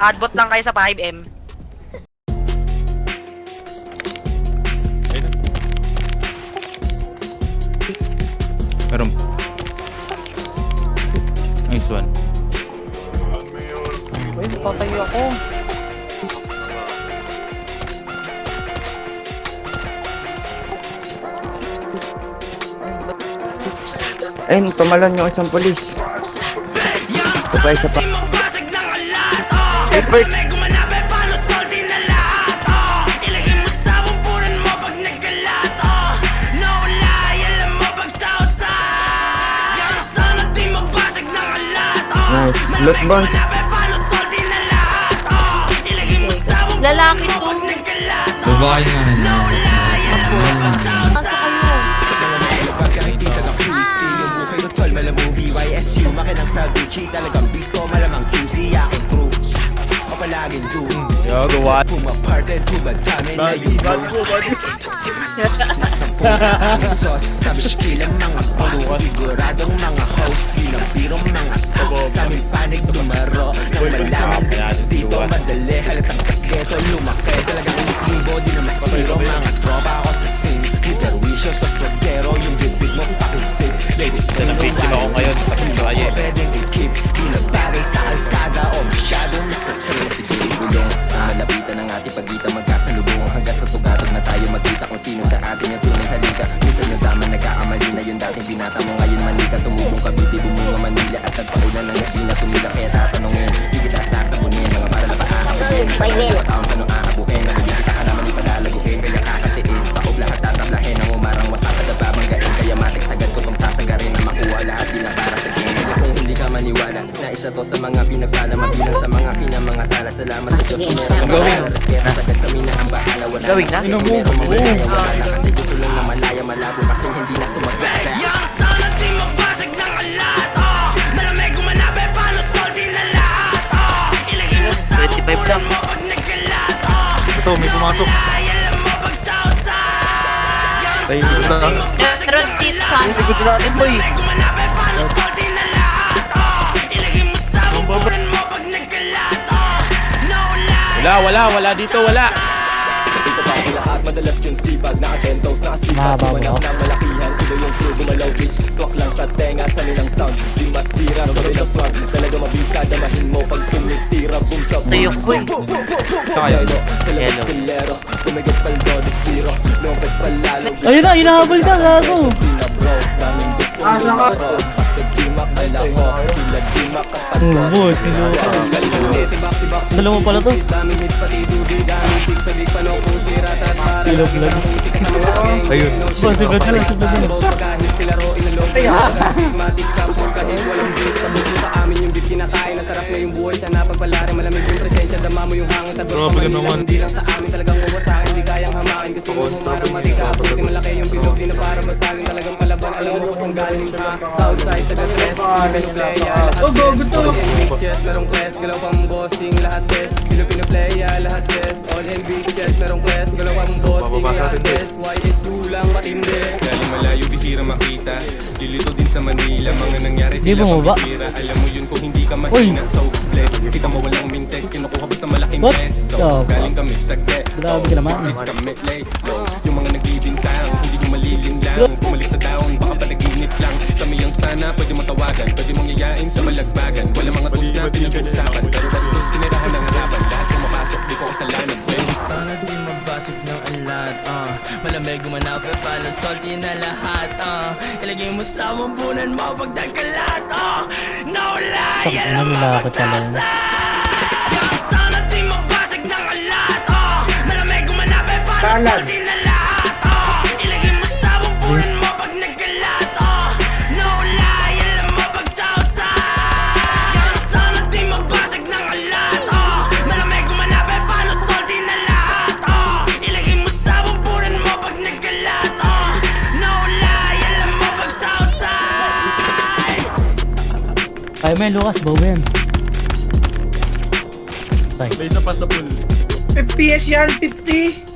Adbot lang kayo sa 5M. Meron. Nice one. Uy, napatayo ako. Ayun, tumalon yung isang polis. Isa pa. Effort. Nice. Loot bounce. Lalaki to. Babae nga na. Pasok kayo. YSU, makinang sa Gucci, talagang bisto, malamang QC, aking crew. O palaging do. Yo, gawa. Pumaparte, tumadami na yung sauce, sabi shikilang mga boss, siguradong mga host, binang-birong mga sa aming panig dumaro nang malaman dito madali, halatang sakreto lumaki, talagang libo, di na masiro mga tropa ako sa scene, hiperwisyo sa sodero, yung bibig mo pakisin, lady, Nabiktim ako ngayon sa Kibaye. pwedeng i-keep, di na bagay sa kalsada o masyadong nasa trip. Sige, bulong, malapitan ang ating pagitan, magkasalubong hanggang sa tugatog na tayo magkita kung sino sa atin yung tunay halika. Minsan yung tama nagkakamali na yung dating binata mo, ngayon manika, tumubong Cavite, bumunga Manila at nagpaulan ng Latina, tumila kaya tatanungin, di kita sasabunin, mga para na paakapagin, mga taong tanong aabuhin, na hindi kita ka naman ipadalaguin, kaya kakatiin, paob lahat tatablahin, ang umarang wasakad na babanggain, kaya matik sagad ko tong sasagarin na makuha lahat, di na para sa gini. Kung hindi ka maniwala, na isa to sa mga pinagpala, mabilang sa mga kinamanga tala, salamat sa Diyos, kung meron respeto, sagad kami na ang bahala, wala Gawin na? wala na kasi gusto lang na malaya, malabo kasi hindi na sumagasa. Lang. Ito, may pumasok. Tayo dito lang. Meron dito sa Hindi ko natin boy. Wala dito, wala. Dito pa sila at madalas yung sipag, naka-10 toes, nakasipat, tumanap ng malakihan, iba yung crew, gumalaw bitch, swak lang sa tenga, sa nilang sound, di masira, sa nilang swag, talaga mabisa, damahin mo pag tumitira, boom sa Tayo boy. Kaya. Sila silero, tumigit paldo, di zero, lumpet palalo. Ayun na, hinahabol ka, gago. Sila bro, daming gusto mo bro, kasi di makalako, sila di makapatro. Boy, sino? Dalawa pala to. Daming hits pati dubi, daming chicks, sabik pa no pusira, tatara. Ilog lang. Ayun. Boy, sigad ka lang, sigad ka lang. Pagkahit sila ro, inalog. Matik sa pool kasi walang beat. Sa buto sa amin yung beat kinakain. Nasarap na yung buhay, sana pagpalari. Malamig yung presensya, dama mo yung hangin. Tador Grabe pa ka Manila, naman. hindi lang sa amin. Talagang wawasakin, di kayang hamakin. Gusto mo humarang matikapon. Kasi malaki yung bilog, di na para basagin. Talagang palaban, alam mo kung saan galing ha. Southside, taga-tres, Filipino playa. Lahat test, merong class, galaw pang bossing. Lahat test, Filipino playa. Lahat test, all in big chest, merong class, galaw pang bossing. Lahat test, YSU lang matindi. Galing malayo, bihira makita. Dilito din sa Manila, mga nangyari Di bumaba. pambihira. Alam mo yun kung hindi ka mahina. So blessed, kita mo walang mintes, kinukuha ba sa malaking What? peso. Oh. Galing kami sa ghetto, Grabe ka naman. chickies kami lay low. Yung mga nagbibintang, hindi nyo maliling lang. Bumalik sa down, baka panaginip lang. Kami yung sana, pwede mo tawagan, pwede mong yayain sa malagbagan. Wala mga tos na pinag-usapan, pero bastos tinirahan ng harapan. Lahat yung mapasok, di ko kasalanan. Sana di mabasik ng alat, malamig gumanap e palang salty na lahat, ilagay mo sa mambunan mo pag nagkalat, no lie, Tang ina, lalaki pala yun. sana di mabasik ng alat, malamig gumanap e palang salty na lahat, ilagay mo sa mambunan mo pag nagkalat, no lie, alam mo pag sausay, sana di mabasik ng alat, malamig gumanap e palang salty na lahat, ilagay mo sa mambunan mo pag nagkalat, no lie, alam mo pag sausay. Kaya mo yan, Lucas, bawa yan. Tay. May isa pa sa pool. FPS yan, 50.